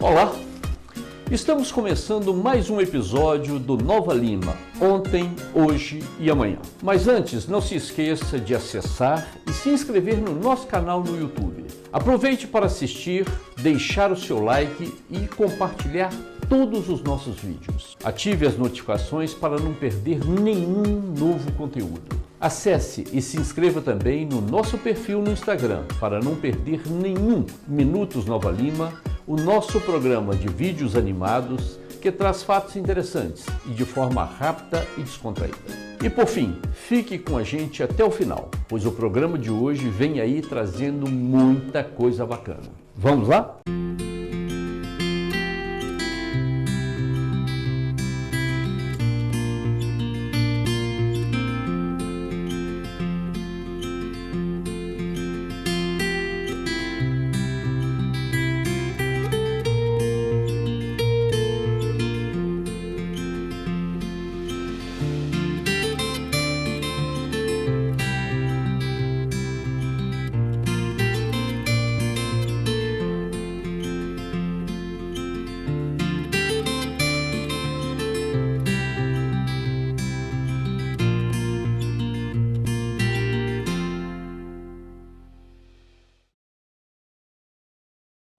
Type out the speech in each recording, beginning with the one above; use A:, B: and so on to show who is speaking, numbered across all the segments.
A: Olá! Estamos começando mais um episódio do Nova Lima, ontem, hoje e amanhã. Mas antes, não se esqueça de acessar e se inscrever no nosso canal no YouTube. Aproveite para assistir, deixar o seu like e compartilhar todos os nossos vídeos. Ative as notificações para não perder nenhum novo conteúdo. Acesse e se inscreva também no nosso perfil no Instagram para não perder nenhum Minutos Nova Lima, o nosso programa de vídeos animados que traz fatos interessantes e de forma rápida e descontraída. E por fim, fique com a gente até o final, pois o programa de hoje vem aí trazendo muita coisa bacana. Vamos lá?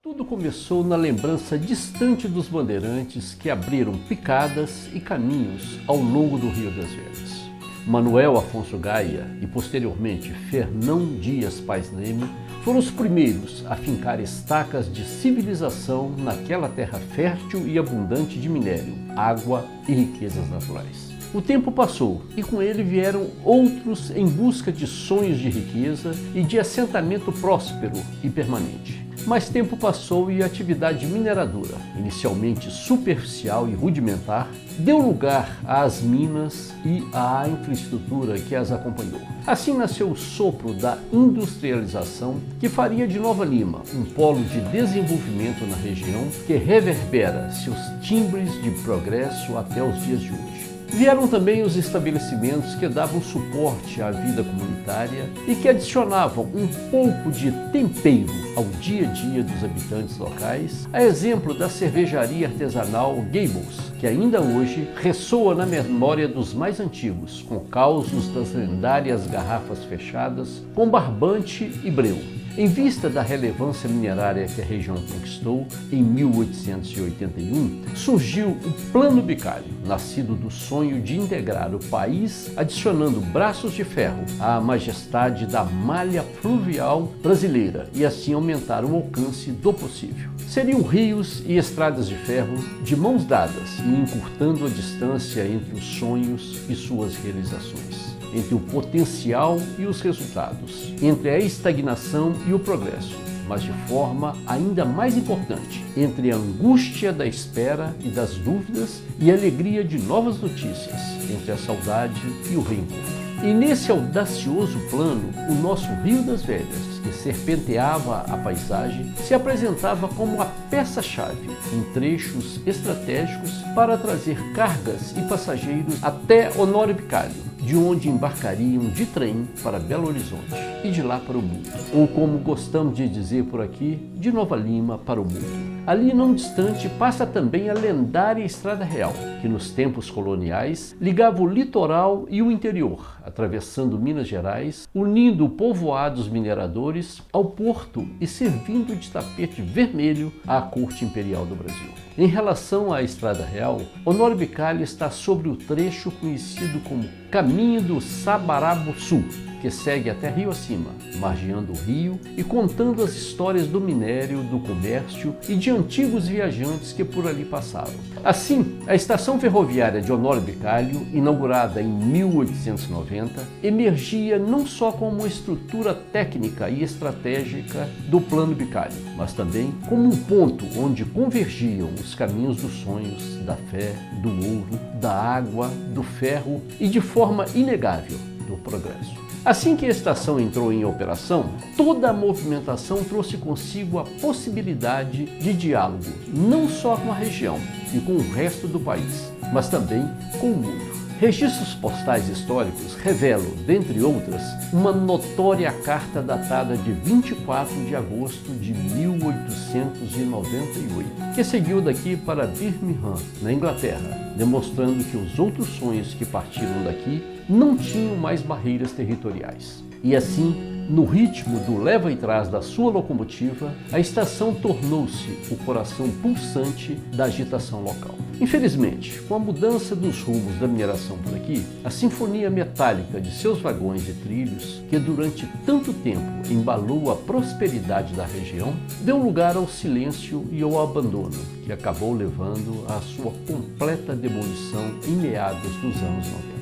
A: Tudo começou na lembrança distante dos bandeirantes que abriram picadas e caminhos ao longo do Rio das Velhas. Manuel Afonso Gaia e, posteriormente, Fernão Dias Pais Leme foram os primeiros a fincar estacas de civilização naquela terra fértil e abundante de minério, água e riquezas naturais. O tempo passou e com ele vieram outros em busca de sonhos de riqueza e de assentamento próspero e permanente. Mas tempo passou e a atividade mineradora, inicialmente superficial e rudimentar, deu lugar às minas e à infraestrutura que as acompanhou. Assim nasceu o sopro da industrialização que faria de Nova Lima um polo de desenvolvimento na região que reverbera seus timbres de progresso até os dias de hoje. Vieram também os estabelecimentos que davam suporte à vida comunitária e que adicionavam um pouco de tempero ao dia a dia dos habitantes locais, a exemplo da cervejaria artesanal Gables, que ainda hoje ressoa na memória dos mais antigos, com causos das lendárias garrafas fechadas com barbante e breu. Em vista da relevância minerária que a região conquistou, em 1881, surgiu o Plano Bicalho, nascido do sonho de integrar o país, adicionando braços de ferro à majestade da malha fluvial brasileira e assim aumentar o alcance do possível. Seriam rios e estradas de ferro de mãos dadas e encurtando a distância entre os sonhos e suas realizações, entre o potencial e os resultados, entre a estagnação e o progresso, mas de forma ainda mais importante, entre a angústia da espera e das dúvidas e a alegria de novas notícias, entre a saudade e o reencontro. E nesse audacioso plano, o nosso Rio das Velhas, que serpenteava a paisagem, se apresentava como a peça-chave em trechos estratégicos para trazer cargas e passageiros até Honório Bicalho, de onde embarcariam de trem para Belo Horizonte e de lá para o mundo. Ou como gostamos de dizer por aqui, de Nova Lima para o mundo. Ali não distante passa também a lendária Estrada Real, que nos tempos coloniais ligava o litoral e o interior, atravessando Minas Gerais, unindo povoados mineradores ao porto e servindo de tapete vermelho à corte imperial do Brasil. Em relação à Estrada Real, Honório Bicalho está sobre o trecho conhecido como Caminho do Sabarabuçu, que segue até rio acima, margeando o rio e contando as histórias do minério, do comércio e de antigos viajantes que por ali passaram. Assim, a estação ferroviária de Honório Bicalho, inaugurada em 1890, emergia não só como uma estrutura técnica e estratégica do Plano Bicalho, mas também como um ponto onde convergiam os caminhos dos sonhos, da fé, do ouro, da água, do ferro e, de forma inegável, do progresso. Assim que a estação entrou em operação, toda a movimentação trouxe consigo a possibilidade de diálogo, não só com a região e com o resto do país, mas também com o mundo. Registros postais históricos revelam, dentre outras, uma notória carta datada de 24 de agosto de 1898, que seguiu daqui para Birmingham, na Inglaterra, demonstrando que os outros sonhos que partiram daqui não tinham mais barreiras territoriais. E assim, no ritmo do leva e trás da sua locomotiva, a estação tornou-se o coração pulsante da agitação local. Infelizmente, com a mudança dos rumos da mineração por aqui, a sinfonia metálica de seus vagões e trilhos, que durante tanto tempo embalou a prosperidade da região, deu lugar ao silêncio e ao abandono, que acabou levando à sua completa demolição em meados dos anos 90.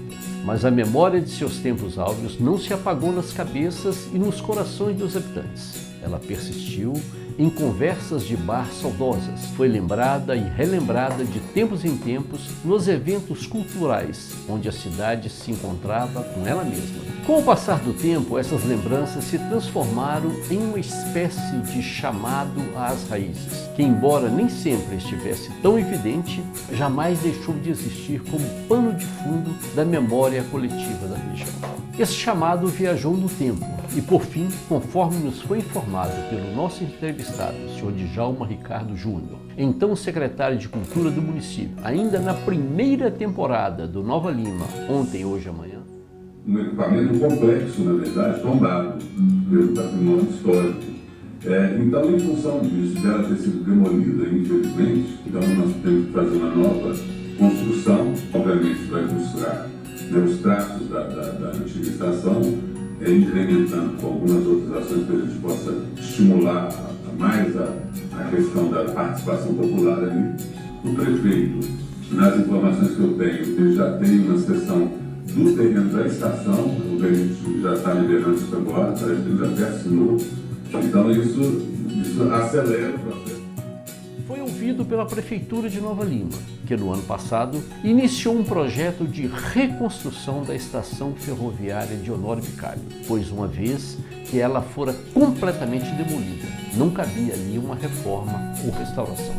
A: Mas a memória de seus tempos áureos não se apagou nas cabeças e nos corações dos habitantes. Ela persistiu em conversas de bar saudosas, foi lembrada e relembrada de tempos em tempos nos eventos culturais, onde a cidade se encontrava com ela mesma. Com o passar do tempo, essas lembranças se transformaram em uma espécie de chamado às raízes, que embora nem sempre estivesse tão evidente, jamais deixou de existir como pano de fundo da memória coletiva da região. Esse chamado viajou no tempo e, por fim, conforme nos foi informado pelo nosso entrevistado, o Sr. Djalma Ricardo Júnior, então secretário de Cultura do município, ainda na primeira temporada do Nova Lima, Ontem, Hoje, Amanhã,
B: um equipamento complexo, na verdade, tombado pelo patrimônio histórico. Então, em função disso, dela ter sido demolida, infelizmente, então nós temos que fazer uma nova construção, obviamente vai buscar os traços da antiga estação, incrementando com algumas outras ações para que a gente possa estimular mais a questão da participação popular ali. O prefeito, nas informações que eu tenho, ele já tem uma seção do terreno da estação, o gente já está liberando isso agora, parece que ele já até assinou. Então isso acelera o processo.
A: Foi ouvido pela Prefeitura de Nova Lima, que no ano passado iniciou um projeto de reconstrução da estação ferroviária de Honório Vicário, pois uma vez que ela fora completamente demolida, não cabia ali uma reforma ou restauração.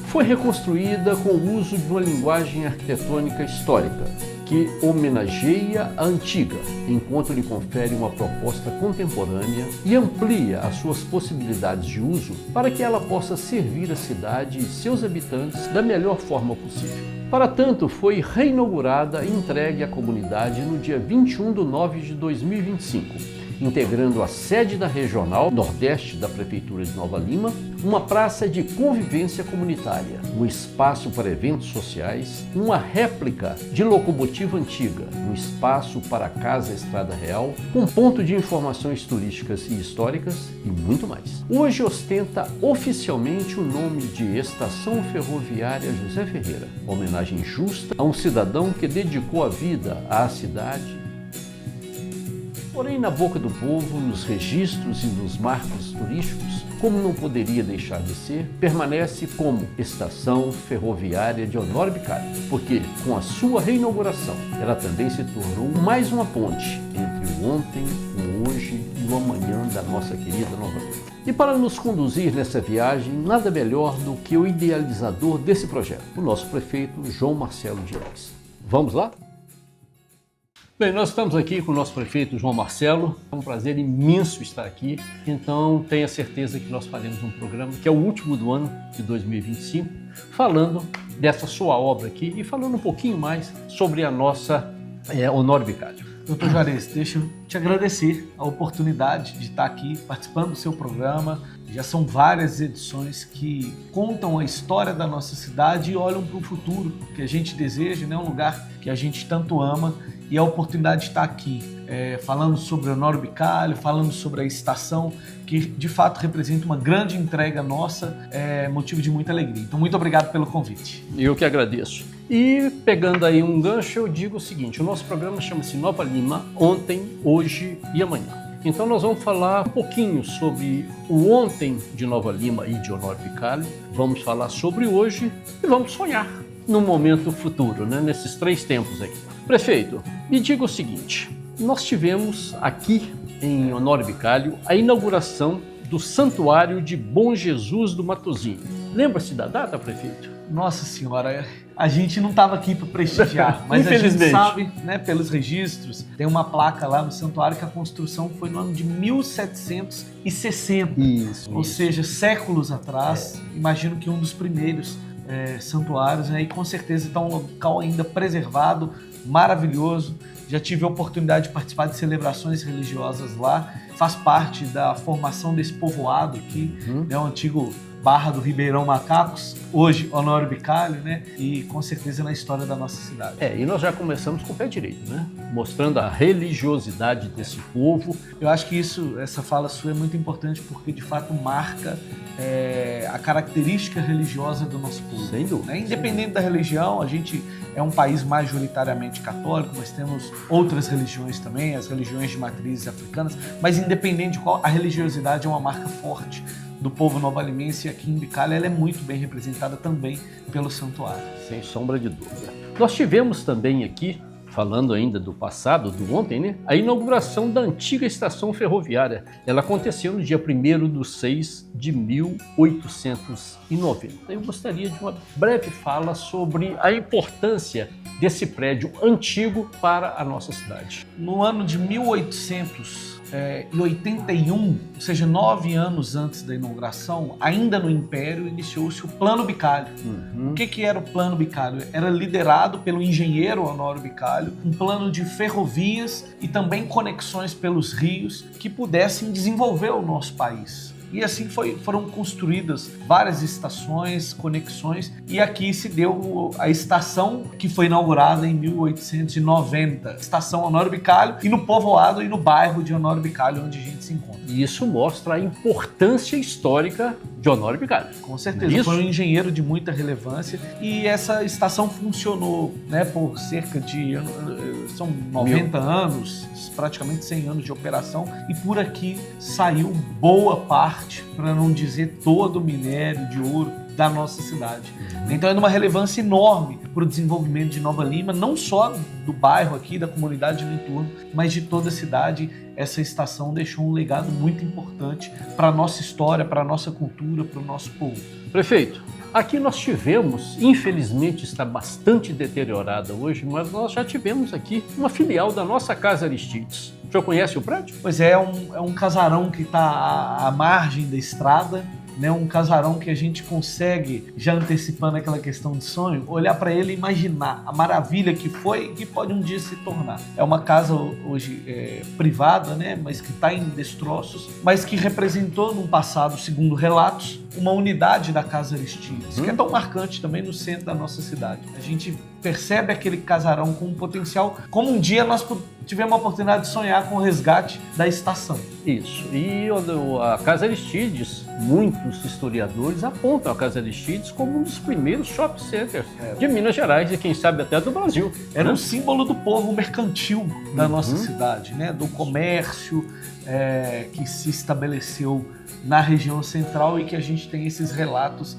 A: Foi reconstruída com o uso de uma linguagem arquitetônica histórica, que homenageia a antiga, enquanto lhe confere uma proposta contemporânea e amplia as suas possibilidades de uso para que ela possa servir a cidade e seus habitantes da melhor forma possível. Para tanto, foi reinaugurada e entregue à comunidade no dia 21 de nove de 2025, integrando a sede da Regional Nordeste da Prefeitura de Nova Lima, uma praça de convivência comunitária, um espaço para eventos sociais, uma réplica de locomotiva antiga, um espaço para a Casa Estrada Real, com ponto de informações turísticas e históricas e muito mais. Hoje ostenta oficialmente o nome de Estação Ferroviária José Ferreira, homenagem justa a um cidadão que dedicou a vida à cidade. Porém, na boca do povo, nos registros e nos marcos turísticos, como não poderia deixar de ser, permanece como Estação Ferroviária de Honório Vicário, porque, com a sua reinauguração, ela também se tornou mais uma ponte entre o ontem, o hoje e o amanhã da nossa querida Nova Lima. E para nos conduzir nessa viagem, nada melhor do que o idealizador desse projeto, o nosso prefeito João Marcelo Diegues. Vamos lá? Bem, nós estamos aqui com o nosso prefeito João Marcelo, é um prazer imenso estar aqui, então tenha certeza que nós faremos um programa que é o último do ano de 2025, falando dessa sua obra aqui e falando um pouquinho mais sobre a nossa Honório Vicário.
C: Doutor Juarez, deixa eu te agradecer a oportunidade de estar aqui participando do seu programa. Já são várias edições que contam a história da nossa cidade e olham para o futuro que a gente deseja, né? Um lugar que a gente tanto ama, e a oportunidade de estar aqui falando sobre Honório Vicário, falando sobre a estação, que de fato representa uma grande entrega nossa, motivo de muita alegria. Então, muito obrigado pelo convite.
A: Eu que agradeço. E pegando aí um gancho, eu digo o seguinte, o nosso programa chama-se Nova Lima, Ontem, Hoje e Amanhã. Então nós vamos falar um pouquinho sobre o ontem de Nova Lima e de Honório Vicário, vamos falar sobre hoje e vamos sonhar no momento futuro, né? Nesses 3 tempos aqui. Prefeito, me diga o seguinte, nós tivemos aqui em Honório Vicário a inauguração do Santuário de Bom Jesus do Matozinho. Lembra-se da data, prefeito?
C: Nossa Senhora, a gente não estava aqui para prestigiar, mas a gente sabe, né, pelos registros, tem uma placa lá no santuário que a construção foi no ano de 1760. Ou seja, séculos atrás. Imagino que um dos primeiros santuários, né, e com certeza está um local ainda preservado, maravilhoso. Já tive a oportunidade de participar de celebrações religiosas lá, faz parte da formação desse povoado aqui, né, o antigo Barra do Ribeirão Macacos, hoje Honório Bicalho, né? E com certeza na história da nossa cidade.
A: E nós já começamos com o pé direito, né? Mostrando a religiosidade desse povo.
C: Eu acho que essa fala sua é muito importante porque de fato marca a característica religiosa do nosso povo.
A: Sem dúvida.
C: Né? Independente da religião, a gente é um país majoritariamente católico, mas temos outras religiões também, as religiões de matrizes africanas, mas independente de qual, a religiosidade é uma marca forte do povo novalimense, e aqui em Bicalho ela é muito bem representada também pelo santuário.
A: Sem sombra de dúvida. Nós tivemos também aqui, falando ainda do passado, do ontem, né, a inauguração da antiga estação ferroviária. Ela aconteceu no dia 1º de 6 de 1890. Eu gostaria de uma breve fala sobre a importância desse prédio antigo para a nossa cidade.
C: No ano de 1881, ou seja, 9 anos antes da inauguração, ainda no Império, iniciou-se o Plano Bicalho. O que era o Plano Bicalho? Era liderado pelo engenheiro Honório Bicalho, um plano de ferrovias e também conexões pelos rios que pudessem desenvolver o nosso país. E assim foram construídas várias estações, conexões, e aqui se deu a estação que foi inaugurada em 1890, Estação Honório Bicalho, e no povoado e no bairro de Honório Bicalho, onde a gente se encontra.
A: E isso mostra a importância histórica de Honório Bicalho.
C: Com certeza, foi um engenheiro de muita relevância, e essa estação funcionou, né, por cerca de são 90 anos, praticamente 100 anos de operação, e por aqui saiu boa parte, para não dizer todo o minério de ouro da nossa cidade. Então é de uma relevância enorme para o desenvolvimento de Nova Lima, não só do bairro aqui, da comunidade no entorno, mas de toda a cidade. Essa estação deixou um legado muito importante para a nossa história, para a nossa cultura, para o nosso povo.
A: Prefeito, aqui nós tivemos, infelizmente está bastante deteriorada hoje, mas nós já tivemos aqui uma filial da nossa Casa Aristides. O senhor conhece o prédio?
C: Pois é um casarão que está à margem da estrada, né? Um casarão que a gente consegue, já antecipando aquela questão de sonho, olhar para ele e imaginar a maravilha que foi e que pode um dia se tornar. É uma casa hoje privada, né? Mas que está em destroços, mas que representou num passado, segundo relatos, uma unidade da Casa Aristides, que é tão marcante também no centro da nossa cidade. A gente percebe aquele casarão com um potencial, como um dia nós tivemos a oportunidade de sonhar com o resgate da estação.
A: Isso. E a Casa Aristides, muitos historiadores apontam a Casa Aristides como um dos primeiros shopping centers de Minas Gerais e quem sabe até do Brasil.
C: Era um símbolo do povo mercantil da nossa cidade, né? Do comércio que se estabeleceu na região central e que a gente tem esses relatos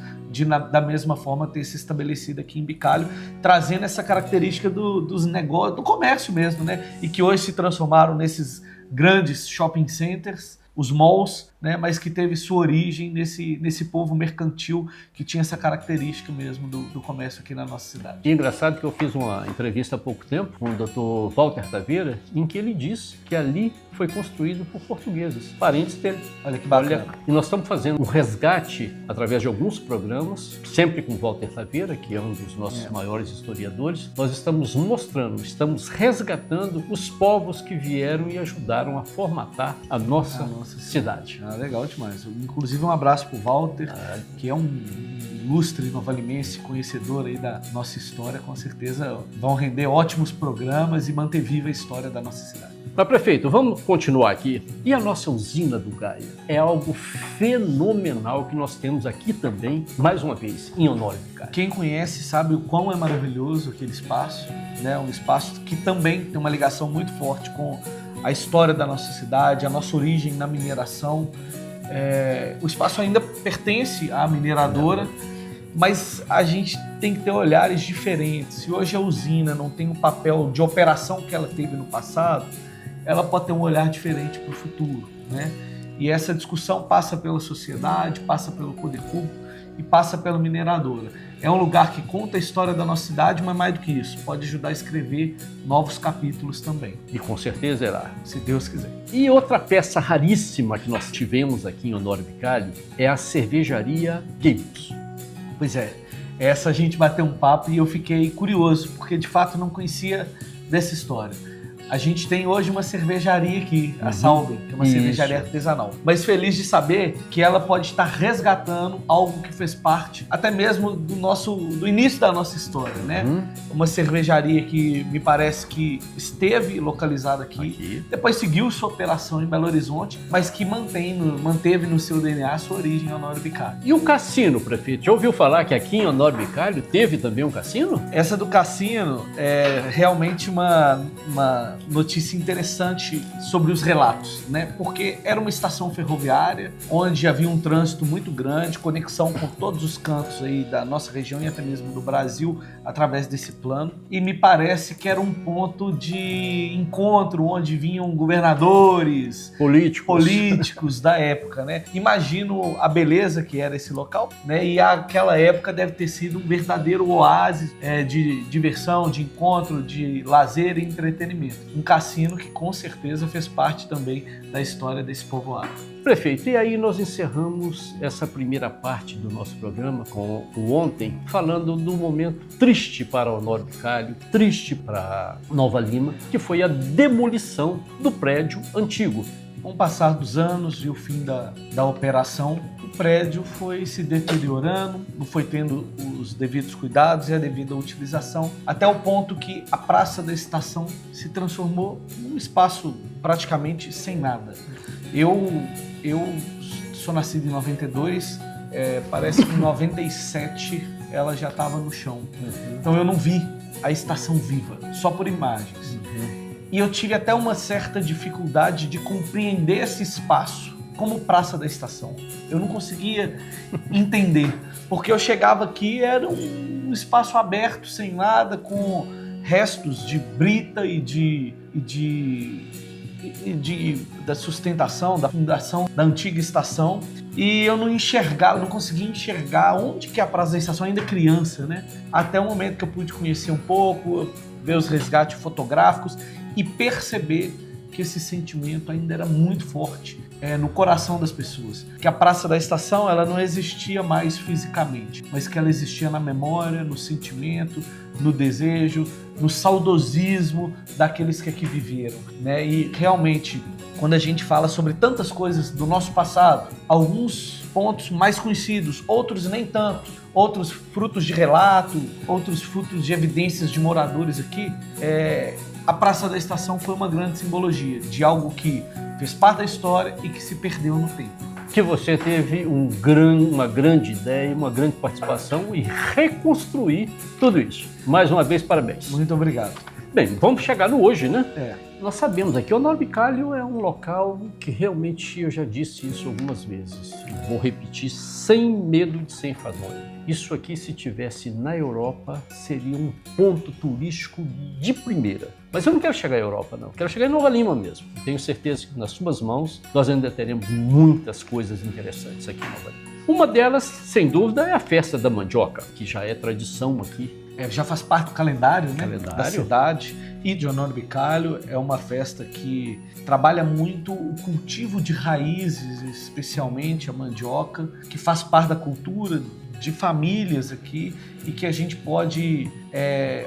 C: da mesma forma ter se estabelecido aqui em Bicalho, trazendo essa característica dos negócios, do comércio mesmo, né? E que hoje se transformaram nesses grandes shopping centers, os malls, né? Mas que teve sua origem nesse povo mercantil que tinha essa característica mesmo do comércio aqui na nossa cidade.
A: E é engraçado que eu fiz uma entrevista há pouco tempo com o Dr. Walter Taveira, em que ele disse que ali foi construído por portugueses, parentes dele.
C: Olha que bacana.
A: E nós estamos fazendo um resgate através de alguns programas, sempre com o Walter Taveira, que é um dos nossos maiores historiadores. Nós estamos mostrando, estamos resgatando os povos que vieram e ajudaram a formatar a nossa cidade.
C: Legal demais. Inclusive um abraço para o Walter, que é um ilustre novalimense, conhecedor aí da nossa história. Com certeza vão render ótimos programas e manter viva a história da nossa cidade.
A: Mas, prefeito, vamos continuar aqui. E a nossa usina do Gaia? É algo fenomenal que nós temos aqui também, mais uma vez, em Honório Bicalho.
C: Quem conhece sabe o quão é maravilhoso aquele espaço, né? Um espaço que também tem uma ligação muito forte com a história da nossa cidade, a nossa origem na mineração. O espaço ainda pertence à mineradora, mas a gente tem que ter olhares diferentes. Se hoje a usina não tem o papel de operação que ela teve no passado, ela pode ter um olhar diferente para o futuro, né? E essa discussão passa pela sociedade, passa pelo poder público e passa pela mineradora. É um lugar que conta a história da nossa cidade, mas mais do que isso, pode ajudar a escrever novos capítulos também.
A: E com certeza irá.
C: Se Deus quiser.
A: E outra peça raríssima que nós tivemos aqui em Honório Vicalli é a cervejaria Gables.
C: Pois é, essa a gente bateu um papo e eu fiquei curioso, porque de fato não conhecia dessa história. A gente tem hoje uma cervejaria aqui, a Salven, que é uma cervejaria artesanal. Mas feliz de saber que ela pode estar resgatando algo que fez parte até mesmo do início da nossa história, né? Uma cervejaria que me parece que esteve localizada aqui, depois seguiu sua operação em Belo Horizonte, mas que manteve no seu DNA sua origem em Honório Vicalli.
A: E o cassino, prefeito? Já ouviu falar que aqui em Honório Vicalli teve também um cassino?
C: Essa do cassino é realmente uma notícia interessante sobre os relatos, né? Porque era uma estação ferroviária onde havia um trânsito muito grande, conexão com todos os cantos aí da nossa região e até mesmo do Brasil através desse plano. E me parece que era um ponto de encontro onde vinham governadores, políticos da época, né? Imagino a beleza que era esse local, né? E aquela época deve ter sido um verdadeiro oásis de diversão, de encontro, de lazer e entretenimento. Um cassino que com certeza fez parte também da história desse povoado.
A: Prefeito, e aí nós encerramos essa primeira parte do nosso programa com o Ontem, falando do momento triste para Honório Vicalli, triste para Nova Lima, que foi a demolição do prédio antigo.
C: Com o passar dos anos e o fim da operação, o prédio foi se deteriorando, não foi tendo os devidos cuidados e a devida utilização, até o ponto que a Praça da Estação se transformou num espaço praticamente sem nada. Eu sou nascido em 92, parece que em 97 ela já estava no chão. Então eu não vi a estação viva, só por imagens. E eu tive até uma certa dificuldade de compreender esse espaço como Praça da Estação. Eu não conseguia entender, porque eu chegava aqui, era um espaço aberto, sem nada, com restos de brita da sustentação, da fundação da antiga estação. E eu não conseguia enxergar onde que é a Praça da Estação, ainda criança, né? Até o momento que eu pude conhecer um pouco, ver os resgates fotográficos e perceber que esse sentimento ainda era muito forte no coração das pessoas. Que a Praça da Estação ela não existia mais fisicamente, mas que ela existia na memória, no sentimento, no desejo, no saudosismo daqueles que aqui viveram, né? E realmente, quando a gente fala sobre tantas coisas do nosso passado, alguns pontos mais conhecidos, outros nem tanto, outros frutos de relato, outros frutos de evidências de moradores aqui, a Praça da Estação foi uma grande simbologia de algo que fez parte da história e que se perdeu no tempo.
A: Que você teve uma grande ideia, uma grande participação e reconstruir tudo isso. Mais uma vez, parabéns.
C: Muito obrigado.
A: Bem, vamos chegar no hoje, né? Nós sabemos aqui, Honório Vicalli é um local que realmente, eu já disse isso algumas vezes, vou repetir, sem medo de ser enfadonho. Isso aqui, se tivesse na Europa, seria um ponto turístico de primeira. Mas eu não quero chegar à Europa, não. Quero chegar em Nova Lima mesmo. Tenho certeza que nas suas mãos nós ainda teremos muitas coisas interessantes aqui em Nova Lima. Uma delas, sem dúvida, é a Festa da Mandioca, que já é tradição aqui.
C: Já faz parte do calendário, né? Da cidade e de Honório Vicalli. É uma festa que trabalha muito o cultivo de raízes, especialmente a mandioca, que faz parte da cultura de famílias aqui e que a gente pode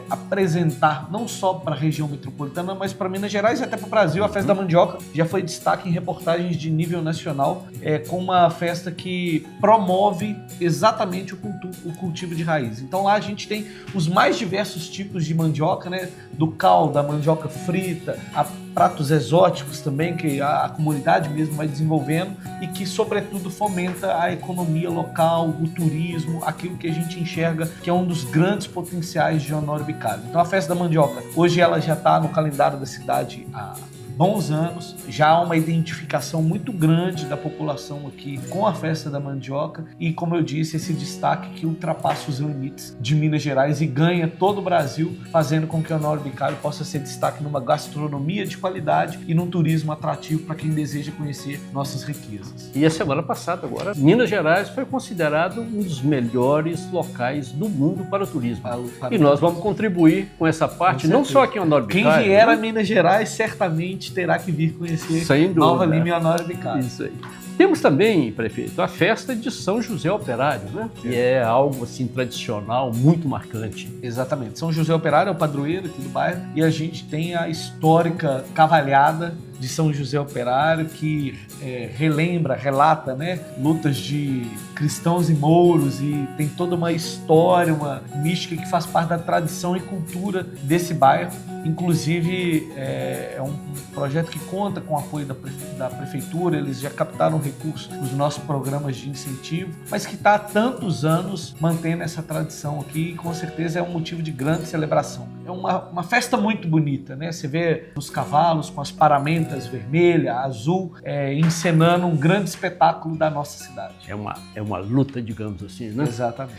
C: apresentar não só para a região metropolitana, mas para Minas Gerais e até para o Brasil. A Festa da Mandioca já foi destaque em reportagens de nível nacional, com uma festa que promove exatamente o cultivo de raiz. Então lá a gente tem os mais diversos tipos de mandioca, né? Do caldo, da mandioca frita, a pratos exóticos também, que a comunidade mesmo vai desenvolvendo e que, sobretudo, fomenta a economia local, o turismo, aquilo que a gente enxerga que é um dos grandes potenciais de Honório Vicalli. Então a Festa da Mandioca, hoje ela já está no calendário da cidade há bons anos, já há uma identificação muito grande da população aqui com a festa da mandioca e, como eu disse, esse destaque que ultrapassa os limites de Minas Gerais e ganha todo o Brasil, fazendo com que Honório Bicalho possa ser destaque numa gastronomia de qualidade e num turismo atrativo para quem deseja conhecer nossas riquezas.
A: E a semana passada, agora, Minas Gerais foi considerado um dos melhores locais do mundo para o turismo. E nós vamos contribuir com essa parte, não só aqui em Honório Bicalho.
C: Quem vier a Minas Gerais certamente terá que vir conhecer Nova Lima e Honório Bicalho.
A: Isso aí. Temos também, prefeito, a festa de São José Operário, né? Que é algo assim tradicional, muito marcante.
C: Exatamente. São José Operário é o padroeiro aqui do bairro e a gente tem a histórica cavalhada de São José Operário que relembra, relata, né, lutas de cristãos e mouros e tem toda uma história, uma mística que faz parte da tradição e cultura desse bairro. Inclusive, é um projeto que conta com o apoio da prefeitura, eles já captaram recursos nos nossos programas de incentivo, mas que está há tantos anos mantendo essa tradição aqui e com certeza é um motivo de grande celebração. É uma festa muito bonita, né? Você vê os cavalos com as paramentas vermelha, azul, encenando um grande espetáculo da nossa cidade.
A: É uma luta, digamos assim, né?
C: Exatamente.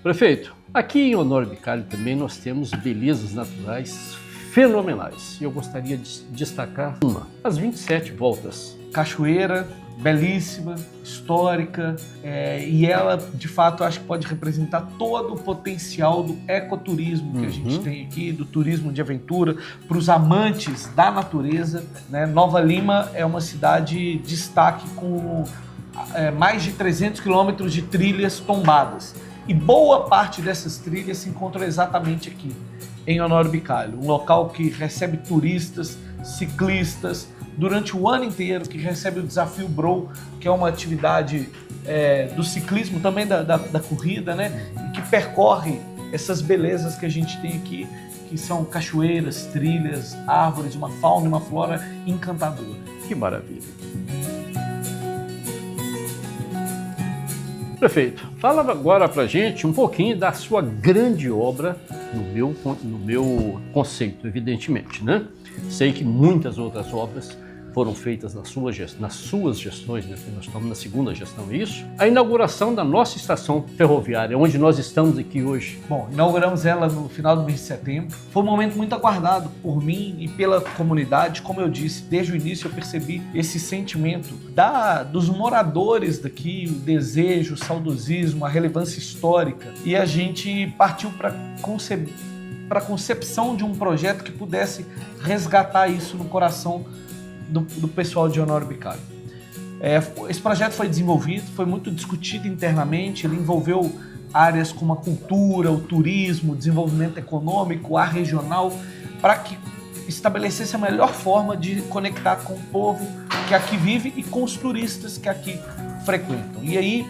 A: Prefeito, aqui em Honório Bicalho também nós temos belezas naturais fenomenais. E eu gostaria de destacar uma, as 27 voltas.
C: Cachoeira, belíssima, histórica, e ela, de fato, acho que pode representar todo o potencial do ecoturismo que a gente tem aqui, do turismo de aventura, para os amantes da natureza, né? Nova Lima é uma cidade destaque com mais de 300 quilômetros de trilhas tombadas. E boa parte dessas trilhas se encontram exatamente aqui, em Honório Bicalho, um local que recebe turistas, ciclistas, durante o ano inteiro, que recebe o Desafio Brow, que é uma atividade do ciclismo, também da corrida, né? E que percorre essas belezas que a gente tem aqui, que são cachoeiras, trilhas, árvores, uma fauna e uma flora encantadora.
A: Que maravilha! Prefeito, fala agora pra gente um pouquinho da sua grande obra, no meu conceito, evidentemente, né? Sei que muitas outras obras foram feitas nas suas gestões, né? Nós estamos na segunda gestão, é isso? A inauguração da nossa estação ferroviária, onde nós estamos aqui hoje.
C: Bom, inauguramos ela no final do mês de setembro. Foi um momento muito aguardado por mim e pela comunidade. Como eu disse, desde o início eu percebi esse sentimento dos moradores daqui, o desejo, o saudosismo, a relevância histórica. E a gente partiu para a concepção de um projeto que pudesse resgatar isso no coração do pessoal de Honório Bicalho. Esse projeto foi desenvolvido, foi muito discutido internamente, ele envolveu áreas como a cultura, o turismo, o desenvolvimento econômico, a regional, para que estabelecesse a melhor forma de conectar com o povo que aqui vive e com os turistas que aqui frequentam. E aí,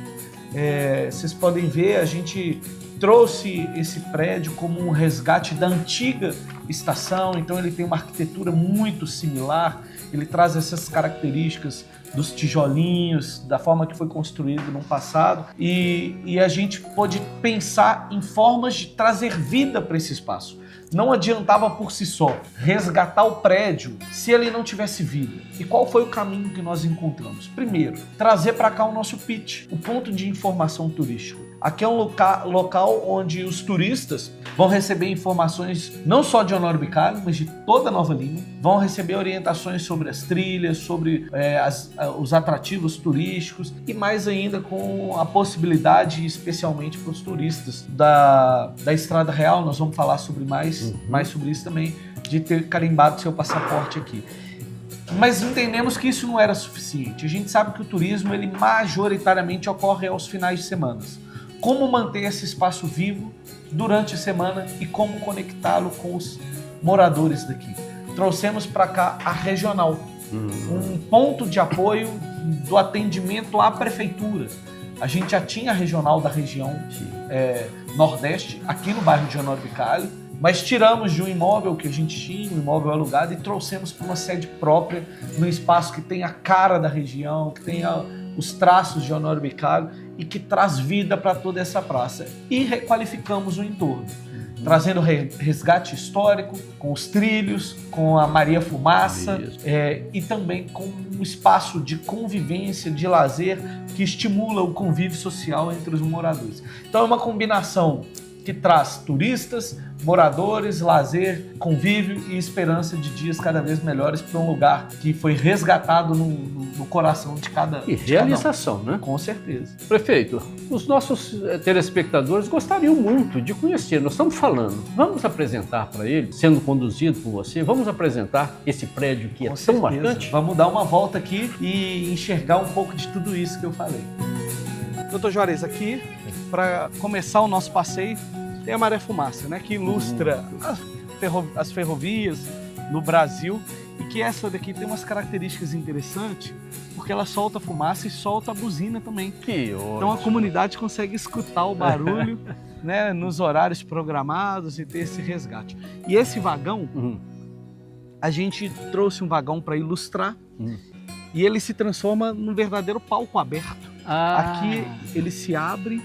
C: vocês podem ver, a gente trouxe esse prédio como um resgate da antiga estação, então ele tem uma arquitetura muito similar, ele traz essas características dos tijolinhos, da forma que foi construído no passado, e a gente pôde pensar em formas de trazer vida para esse espaço. Não adiantava por si só resgatar o prédio se ele não tivesse vida. E qual foi o caminho que nós encontramos? Primeiro, trazer para cá o nosso pitch, o ponto de informação turístico. Aqui é um local onde os turistas vão receber informações não só de Honório Bicalho, mas de toda Nova Lima. Vão receber orientações sobre as trilhas, sobre os atrativos turísticos e mais ainda com a possibilidade, especialmente para os turistas da Estrada Real, nós vamos falar sobre mais sobre isso também, de ter carimbado seu passaporte aqui. Mas entendemos que isso não era suficiente. A gente sabe que o turismo ele majoritariamente ocorre aos finais de semana. Como manter esse espaço vivo durante a semana e como conectá-lo com os moradores daqui. Trouxemos para cá a regional, um ponto de apoio do atendimento à prefeitura. A gente já tinha a regional da região Nordeste, aqui no bairro de Honório Bicalho, mas tiramos de um imóvel que a gente tinha, um imóvel alugado, e trouxemos para uma sede própria, num espaço que tem a cara da região, que tem os traços de Honório Bicalho e que traz vida para toda essa praça. E requalificamos o entorno. trazendo resgate histórico, com os trilhos, com a Maria Fumaça, e também com um espaço de convivência, de lazer, que estimula o convívio social entre os moradores. Então é uma combinação que traz turistas, moradores, lazer, convívio e esperança de dias cada vez melhores para um lugar que foi resgatado no coração de cada
A: E realização, né?
C: Com certeza.
A: Prefeito, os nossos telespectadores gostariam muito de conhecer. Nós estamos falando, vamos apresentar para eles, sendo conduzido por você, vamos apresentar esse prédio que é tão marcante?
C: Vamos dar uma volta aqui e enxergar um pouco de tudo isso que eu falei. Doutor Juarez, aqui, para começar o nosso passeio, tem a Maria Fumaça, né, que ilustra as ferrovias no Brasil, e que essa daqui tem umas características interessantes, porque ela solta fumaça e solta a buzina também.
A: Que ótimo.
C: Então a comunidade consegue escutar o barulho né, nos horários programados e ter esse resgate. E esse vagão, a gente trouxe um vagão para ilustrar, e ele se transforma num verdadeiro palco aberto. Aqui ele se abre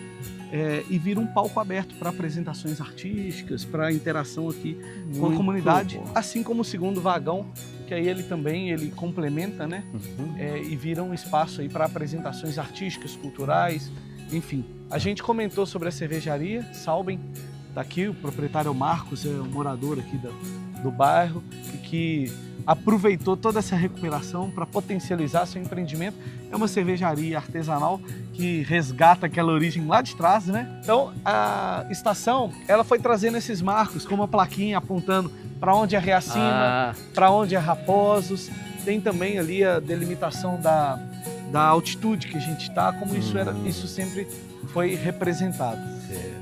C: e vira um palco aberto para apresentações artísticas, para interação aqui com a comunidade, assim como o segundo vagão, que aí ele complementa, né? E vira um espaço aí para apresentações artísticas, culturais, enfim. A gente comentou sobre a cervejaria Sauben, tá aqui, o proprietário Marcos, é um morador aqui do bairro, e que aproveitou toda essa recuperação para potencializar seu empreendimento. É uma cervejaria artesanal que resgata aquela origem lá de trás, né? Então, a estação, ela foi trazendo esses marcos, com uma plaquinha apontando para onde é Reacima, para onde é Raposos. Tem também ali a delimitação da altitude que a gente está, como isso sempre foi representado.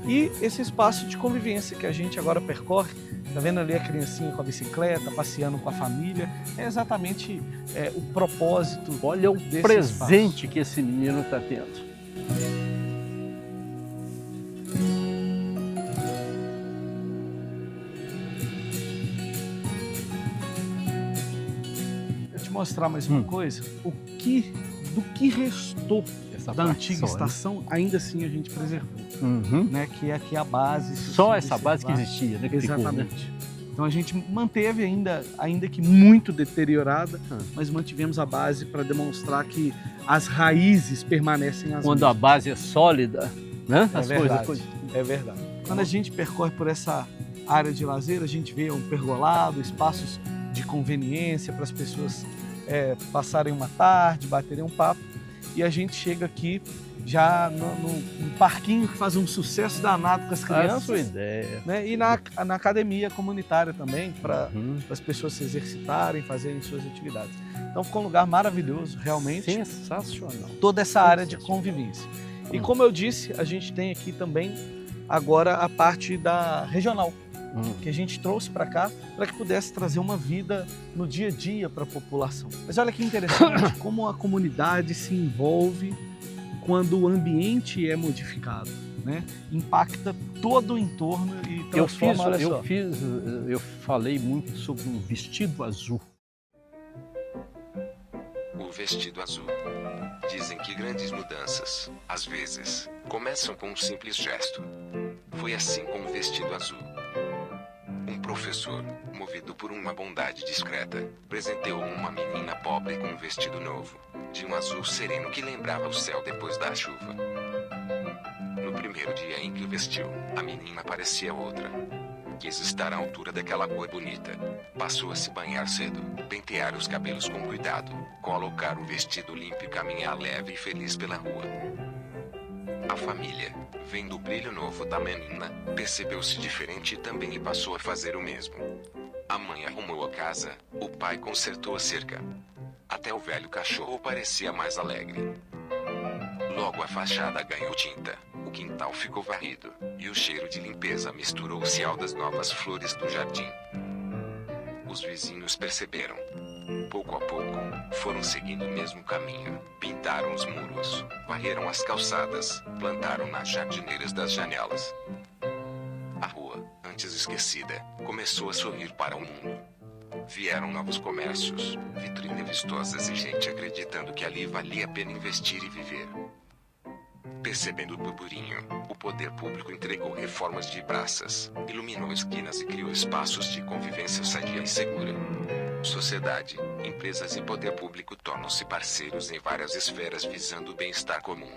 C: E esse espaço de convivência que a gente agora percorre, tá vendo ali a criancinha com a bicicleta, passeando com a família, é exatamente o propósito.
A: Olha o presente que esse menino está tendo.
C: Vou te mostrar mais uma coisa, do que restou da antiga estação, ainda assim a gente preservou, né? Que é aqui a base.
A: Só essa base que existia, né? Que
C: exatamente.
A: Ficou, né?
C: Então a gente manteve ainda que muito deteriorada, mas mantivemos a base para demonstrar que as raízes permanecem as mesmas.
A: Quando a base é sólida, né?
C: É verdade. Quando a gente percorre por essa área de lazer, a gente vê um pergolado, espaços de conveniência para as pessoas passarem uma tarde, baterem um papo. E a gente chega aqui já num parquinho que faz um sucesso danado com as crianças.
A: A sua ideia.
C: Né? E na academia comunitária também, para as pessoas se exercitarem, fazerem suas atividades. Então ficou um lugar maravilhoso, realmente.
A: Sensacional.
C: Toda essa área de convivência. E como eu disse, a gente tem aqui também agora a parte da regional, que a gente trouxe para cá para que pudesse trazer uma vida no dia a dia para a população. Mas olha que interessante como a comunidade se envolve quando o ambiente é modificado, né? Impacta todo o entorno e transforma.
A: Eu falei muito sobre um vestido azul.
D: O vestido azul. Dizem que grandes mudanças, às vezes, começam com um simples gesto. Foi assim com o vestido azul. Um professor, movido por uma bondade discreta, presenteou uma menina pobre com um vestido novo, de um azul sereno que lembrava o céu depois da chuva. No primeiro dia em que o vestiu, a menina parecia outra. Quis estar à altura daquela cor bonita. Passou a se banhar cedo, pentear os cabelos com cuidado, colocar o vestido limpo e caminhar leve e feliz pela rua. A família, vendo o brilho novo da menina, percebeu-se diferente e também passou a fazer o mesmo. A mãe arrumou a casa, o pai consertou a cerca. Até o velho cachorro parecia mais alegre. Logo a fachada ganhou tinta, o quintal ficou varrido, e o cheiro de limpeza misturou-se ao das novas flores do jardim. Os vizinhos perceberam. Pouco a pouco, foram seguindo o mesmo caminho, pintaram os muros, varreram as calçadas, plantaram nas jardineiras das janelas. A rua, antes esquecida, começou a sorrir para o mundo. Vieram novos comércios, vitrines vistosas e gente acreditando que ali valia a pena investir e viver. percebendo o burburinho, o poder público entregou reformas de praças, iluminou esquinas e criou espaços de convivência sadia e segura. Sociedade, empresas e poder público tornam-se parceiros em várias esferas visando o bem-estar comum.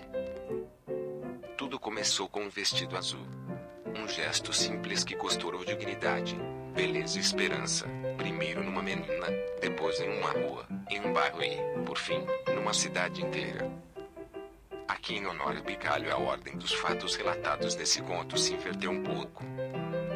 D: Tudo começou com um vestido azul. Um gesto simples que costurou dignidade, beleza e esperança, primeiro numa menina, depois em uma rua, em um bairro e, por fim, numa cidade inteira. Aqui em Honório Bicalho, a ordem dos fatos relatados nesse conto se inverteu um pouco.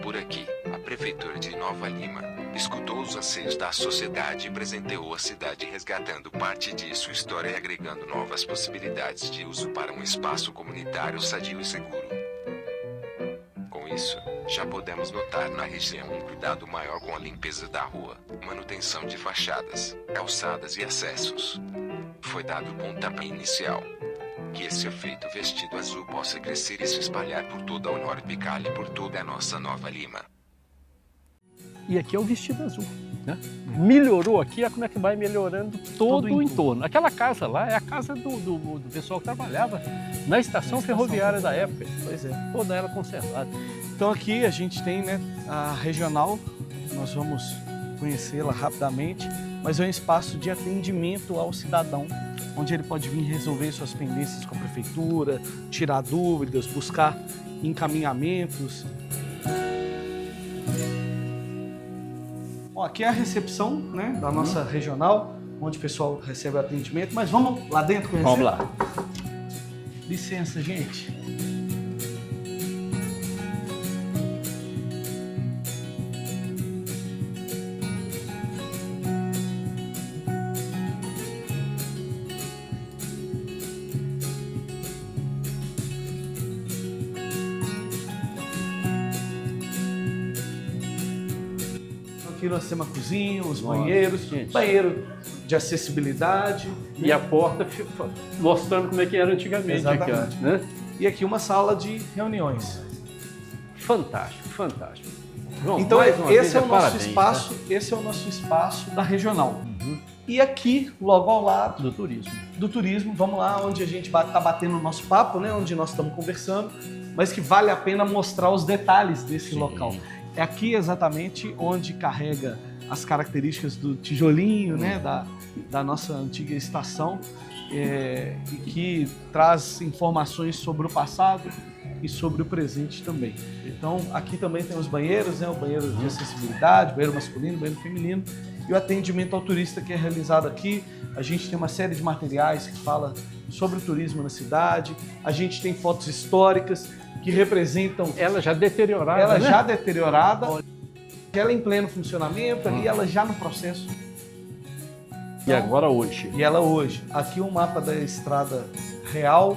D: Por aqui, a Prefeitura de Nova Lima escutou os anseios da sociedade e presenteou a cidade resgatando parte de sua história e agregando novas possibilidades de uso para um espaço comunitário sadio e seguro. Com isso, já podemos notar na região um cuidado maior com a limpeza da rua, manutenção de fachadas, calçadas e acessos. Foi dado o pontapé inicial. Que esse efeito vestido azul possa crescer e se espalhar por toda a Honório Bicalho e por toda a nossa Nova Lima.
A: E aqui é o vestido azul, né? Melhorou aqui, como é que vai melhorando todo o entorno. Aquela casa lá é a casa do pessoal que trabalhava na estação ferroviária da época.
C: Pois é.
A: Toda ela conservada.
C: Então aqui a gente tem, né, a regional, nós vamos conhecê-la rapidamente, mas é um espaço de atendimento ao cidadão, onde ele pode vir resolver suas pendências com a prefeitura, tirar dúvidas, buscar encaminhamentos. Bom, aqui é a recepção, né, da nossa regional, onde o pessoal recebe o atendimento, mas vamos lá dentro conhecer?
A: Vamos lá.
C: Licença, gente. Aqui nós temos a cozinha, os banheiros,
A: gente.
C: Banheiro de acessibilidade.
A: E a porta mostrando como é que era antigamente.
C: Exatamente.
A: Aqui, ó, né?
C: E aqui uma sala de reuniões.
A: Fantástico, fantástico. João,
C: Então
A: mais uma vez,
C: esse é o nosso
A: parabéns,
C: espaço,
A: né?
C: esse é o nosso espaço da regional. E aqui, logo ao lado
A: Do turismo.
C: vamos lá, onde a gente está batendo o nosso papo, né? Onde nós estamos conversando, mas que vale a pena mostrar os detalhes desse
A: Sim.
C: local. É aqui exatamente onde carrega as características do tijolinho, né? Da nossa antiga estação, e que traz informações sobre o passado e sobre o presente também. Então aqui também tem os banheiros, né? O banheiro de acessibilidade, banheiro masculino, banheiro feminino, e o atendimento ao turista que é realizado aqui. A gente tem uma série de materiais que fala sobre o turismo na cidade, a gente tem fotos históricas que representam...
A: Ela já deteriorada,
C: Ela
A: né?
C: já deteriorada, ela em pleno funcionamento, ali ela já no processo.
A: E agora hoje.
C: E ela hoje. Aqui um mapa da estrada real,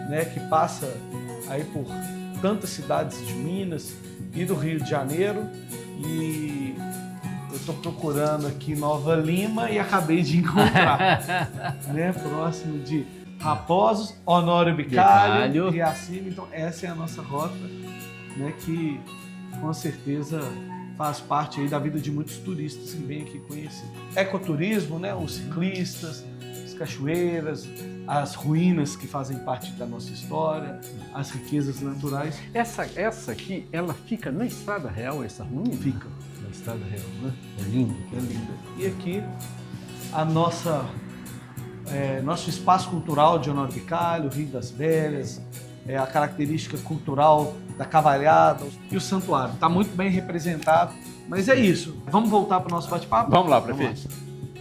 C: né, que passa aí por tantas cidades de Minas e do Rio de Janeiro. E eu estou procurando aqui Nova Lima e acabei de encontrar, né, próximo de Raposos, Honório Bicalho, Riacima. Então essa é a nossa rota, né, que com certeza faz parte aí da vida de muitos turistas que vêm aqui conhecer. Ecoturismo, né, os ciclistas, as cachoeiras, as ruínas que fazem parte da nossa história, as riquezas naturais.
A: Essa aqui, ela fica na Estrada Real, essa ruína?
C: Fica
A: na Estrada Real, né? É lindo.
C: É linda. E aqui a nosso espaço cultural de Honório Bicalho, Rio das Velhas, a característica cultural da cavalhada e o santuário. Está muito bem representado, mas é isso. Vamos voltar para o nosso bate-papo?
A: Vamos lá, prefeito.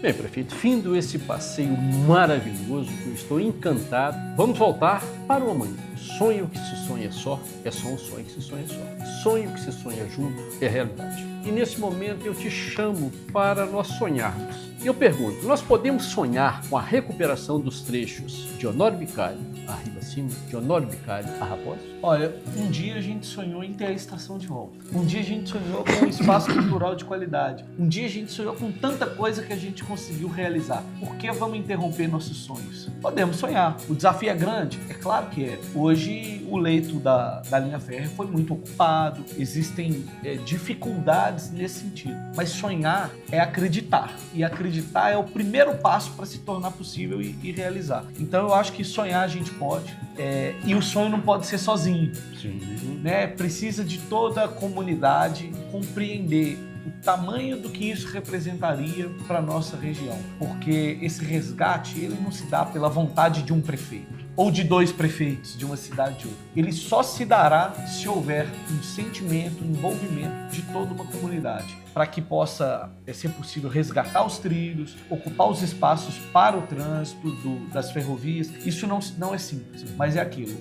A: Bem, prefeito, findo esse passeio maravilhoso, que eu estou encantado, vamos voltar para o amanhã. Sonho que se sonha só é só um sonho que se sonha só. Sonho que se sonha junto é realidade. E nesse momento eu te chamo para nós sonharmos. E eu pergunto, nós podemos sonhar com a recuperação dos trechos de Honório Bicalho a Ribacima, de Honório Bicalho a Raposos?
C: Olha, um dia a gente sonhou em ter a estação de volta. Um dia a gente sonhou com um espaço cultural de qualidade. Um dia a gente sonhou com tanta coisa que a gente conseguiu realizar. Por que vamos interromper nossos sonhos? Podemos sonhar. O desafio é grande? É claro que é. Hoje o leito da linha férrea foi muito ocupado, existem dificuldades nesse sentido. Mas sonhar é acreditar. E acreditar acreditar é o primeiro passo para se tornar possível e realizar. Então eu acho que sonhar a gente pode, e o sonho não pode ser sozinho.
A: Sim.
C: Né? Precisa de toda a comunidade compreender o tamanho do que isso representaria para a nossa região. Porque esse resgate ele não se dá pela vontade de um prefeito ou de 2 prefeitos de uma cidade de outra. Ele só se dará se houver um sentimento, um envolvimento de toda uma comunidade, para que possa ser possível resgatar os trilhos, ocupar os espaços para o trânsito das ferrovias. Isso não é simples, mas é aquilo.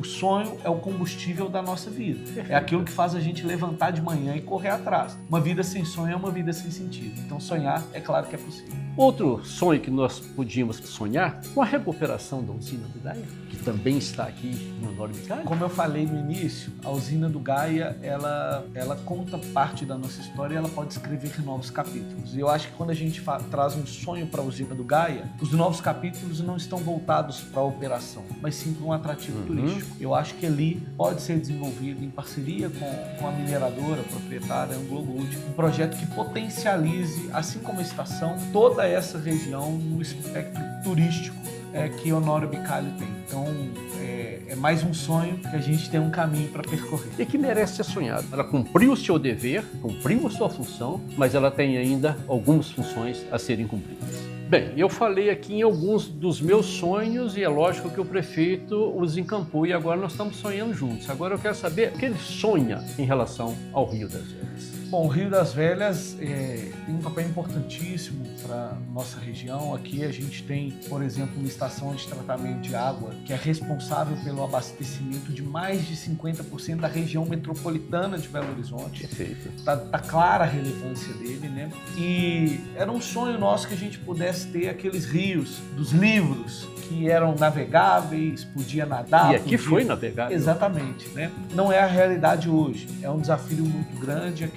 C: O sonho é o combustível da nossa vida. É aquilo que faz a gente levantar de manhã e correr atrás. Uma vida sem sonho é uma vida sem sentido. Então sonhar, é claro que é possível.
A: Outro sonho que nós podíamos sonhar com a recuperação da usina do Gaia, que também está aqui em Honório Bicalho.
C: Como eu falei no início, a usina do Gaia, ela conta parte da nossa história e ela pode escrever novos capítulos. E eu acho que quando a gente traz um sonho para a usina do Gaia, os novos capítulos não estão voltados para a operação, mas sim para um atrativo turístico. Eu acho que ali pode ser desenvolvido em parceria com a mineradora proprietária Anglo Gold, um projeto que potencialize, assim como a estação, toda essa região no espectro turístico que Honório Bicalho tem. Então, é mais um sonho que a gente tem um caminho para percorrer.
A: E que merece ser sonhado. Ela cumpriu o seu dever, cumpriu a sua função, mas ela tem ainda algumas funções a serem cumpridas. Bem, eu falei aqui em alguns dos meus sonhos e é lógico que o prefeito os encampou e agora nós estamos sonhando juntos. Agora eu quero saber o que ele sonha em relação ao Rio das Velhas.
C: Bom, o Rio das Velhas tem um papel importantíssimo para nossa região. Aqui a gente tem, por exemplo, uma estação de tratamento de água que é responsável pelo abastecimento de mais de 50% da região metropolitana de Belo Horizonte.
A: Perfeito.
C: Tá clara a relevância dele, né? E era um sonho nosso que a gente pudesse ter aqueles rios dos livros que eram navegáveis, podia nadar.
A: E aqui foi navegável.
C: Exatamente, né? Não é a realidade hoje. É um desafio muito grande.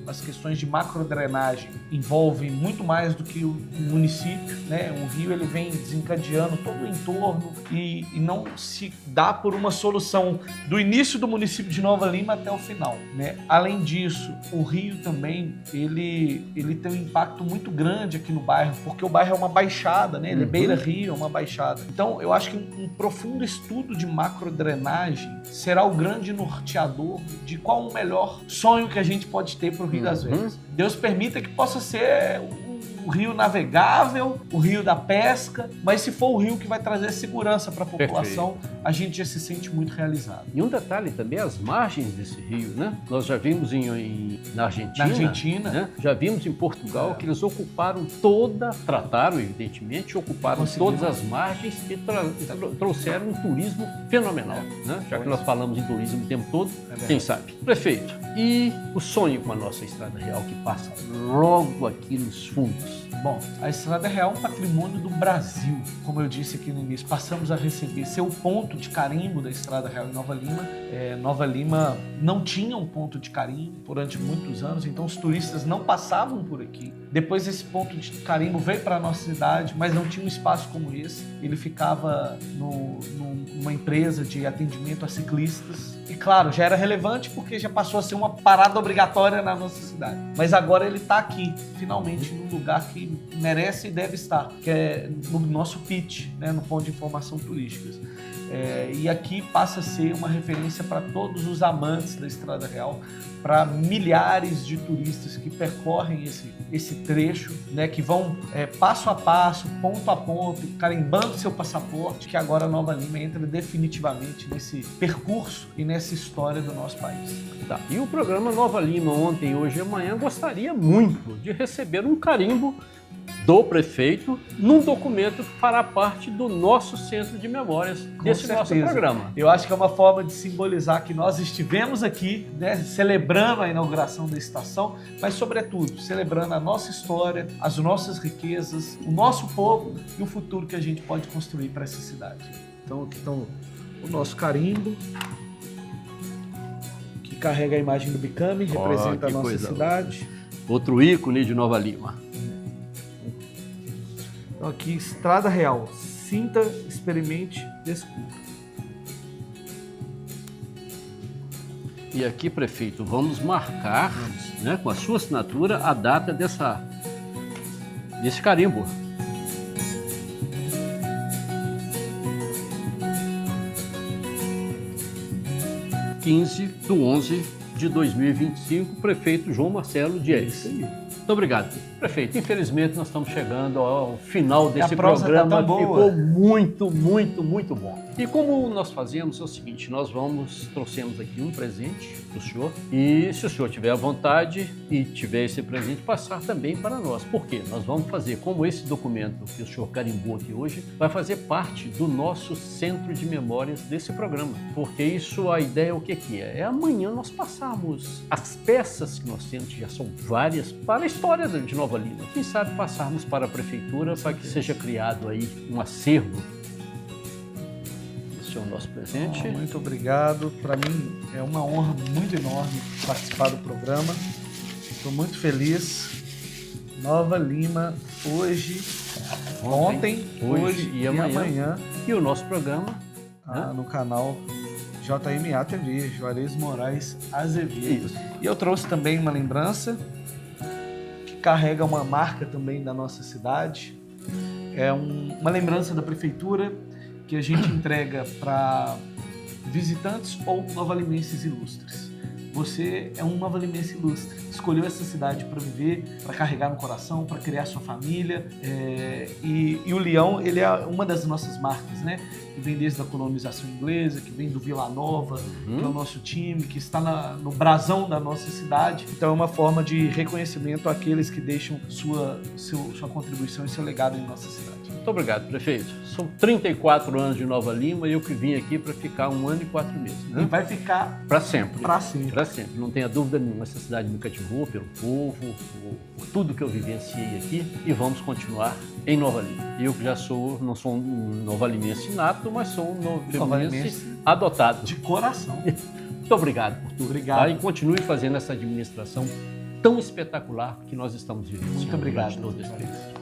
C: As questões de macrodrenagem envolvem muito mais do que o município, né? O rio ele vem desencadeando todo o entorno e não se dá por uma solução do início do município de Nova Lima até o final, né? Além disso, o rio também ele tem um impacto muito grande aqui no bairro, porque o bairro é uma baixada, né? Ele é beira-rio, é uma baixada. Então, eu acho que um profundo estudo de macrodrenagem será o grande norteador de qual o melhor sonho que a gente pode ter para o Rio das Velhas. Deus permita que possa ser o rio navegável, o rio da pesca, mas se for o rio que vai trazer segurança para a população, a gente já se sente muito realizado.
A: E um detalhe também, as margens desse rio, né? Nós já vimos na Argentina, né? Já vimos em Portugal que eles ocuparam trataram evidentemente, ocuparam todas as margens e trouxeram um turismo fenomenal, né? Já que nós falamos em turismo o tempo todo, quem sabe? Prefeito, e o sonho com a nossa Estrada Real que passa logo aqui nos fundos?
C: Bom, a Estrada Real é um patrimônio do Brasil. Como eu disse aqui no início, passamos a ser o ponto de carimbo da Estrada Real em Nova Lima. Nova Lima não tinha um ponto de carimbo durante muitos anos, então os turistas não passavam por aqui. Depois esse ponto de carimbo veio para a nossa cidade, mas não tinha um espaço como esse. Ele ficava numa empresa de atendimento a ciclistas. E claro, já era relevante porque já passou a ser uma parada obrigatória na nossa cidade. Mas agora ele está aqui, finalmente, num lugar que merece e deve estar, que é no nosso pitch, né, no ponto de informação turísticas. E aqui passa a ser uma referência para todos os amantes da Estrada Real, para milhares de turistas que percorrem esse trecho, né, que vão passo a passo, ponto a ponto, carimbando seu passaporte, que agora Nova Lima entra definitivamente nesse percurso e nessa história do nosso país.
A: Tá. E o programa Nova Lima, ontem, hoje e amanhã, gostaria muito de receber um carimbo do prefeito num documento que fará parte do nosso centro de memórias desse nosso programa.
C: Eu acho que é uma forma de simbolizar que nós estivemos aqui, né, celebrando a inauguração da estação, mas sobretudo celebrando a nossa história, as nossas riquezas, o nosso povo e o futuro que a gente pode construir para essa cidade. Então aqui estão o nosso carimbo, que carrega a imagem do Bicame, representa a nossa cidade.
A: Outro ícone de Nova Lima.
C: Então aqui, Estrada Real, sinta, experimente, descubra.
A: E aqui, prefeito, vamos marcar, né, com a sua assinatura, a data desse carimbo. de 2025, prefeito João Marcelo Dias. Muito obrigado, prefeito. Infelizmente, nós estamos chegando ao final desse programa.
C: Tá tão boa.
A: Ficou muito, muito, muito bom. E como nós fazemos é o seguinte, nós trouxemos aqui um presente para o senhor, e se o senhor tiver à vontade e tiver esse presente, passar também para nós. Por quê? Nós vamos fazer, como esse documento que o senhor carimbou aqui hoje, vai fazer parte do nosso centro de memórias desse programa. Porque isso, a ideia é o que é? É amanhã nós passarmos as peças que nós temos, que já são várias, para a história de Nova Lima. Quem sabe passarmos para a prefeitura para que seja criado aí um acervo. Esse é o nosso presente.
C: Muito obrigado. Para mim é uma honra muito enorme participar do programa. Estou muito feliz. Nova Lima, ontem, hoje e amanhã.
A: E o nosso programa
C: no canal JMA TV, Juarez Moraes Azevedo.
A: Isso.
C: E eu trouxe também uma lembrança que carrega uma marca também da nossa cidade. É uma lembrança da prefeitura que a gente entrega para visitantes ou novalimenses ilustres. Você é um novalimense ilustre, escolheu essa cidade para viver, para carregar no coração, para criar sua família. E o Leão, ele é uma das nossas marcas, né? Que vem desde a colonização inglesa, que vem do Vila Nova, que é o nosso time, que está no brasão da nossa cidade. Então é uma forma de reconhecimento àqueles que deixam sua contribuição e seu legado em nossa cidade.
A: Muito obrigado, prefeito. São 34 anos de Nova Lima e eu que vim aqui para ficar 1 ano e 4 meses. Né?
C: E vai ficar
A: para sempre.
C: Para sempre.
A: Para sempre. Não tenha dúvida nenhuma, essa cidade me cativou pelo povo, por tudo que eu vivenciei aqui, e vamos continuar em Nova Lima. Eu que já não sou um novalimense nato, mas sou um novalimense adotado.
C: De coração.
A: Muito obrigado por tudo.
C: Obrigado.
A: Tá? E continue fazendo essa administração tão espetacular que nós estamos vivendo.
C: Muito obrigado.
A: Todo esse período.